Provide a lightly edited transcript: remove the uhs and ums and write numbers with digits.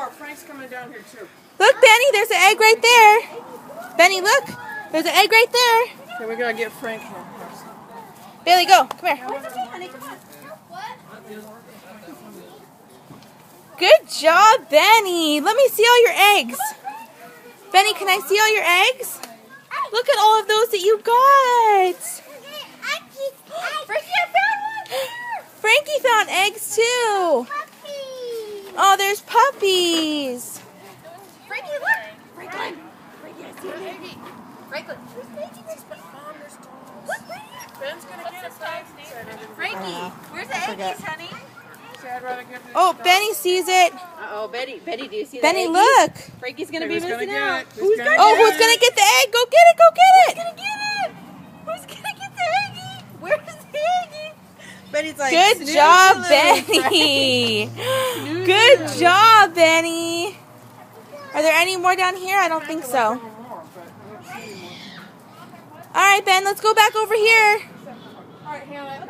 more. Frank's coming down here too. Look, Benny, there's an egg right there. Benny, look. There's an egg right there. Okay, we gotta get Frank here. Bailey, go. Come here. Good job, Benny. Let me see all your eggs. Benny, can I see all your eggs? Look at all of those that you got. Frankie, I found one. Frankie found eggs too. Oh, there's puppies. Frankie, look. Franklin. Frankie, I see an egg. Franklin. Where's Frankie? Look, Ben's gonna get it, Frank. Frankie, where's the eggies, honey? I'd rather give it. Oh, Benny sees it. Uh-oh, Betty, do you see Benny, the eggies? look. Frankie's gonna be Who's gonna missing get out. it? Who's gonna Oh, get who's it? gonna get the egg? Go get it. Go get it. Who's gonna get it? Who's gonna get the eggie? Where's the eggie? Betty's like, Good snooze job, a little, Benny. Good job, Benny. Are there any more down here? I don't think so. All right, Ben, let's go back over here. All right, Hannah.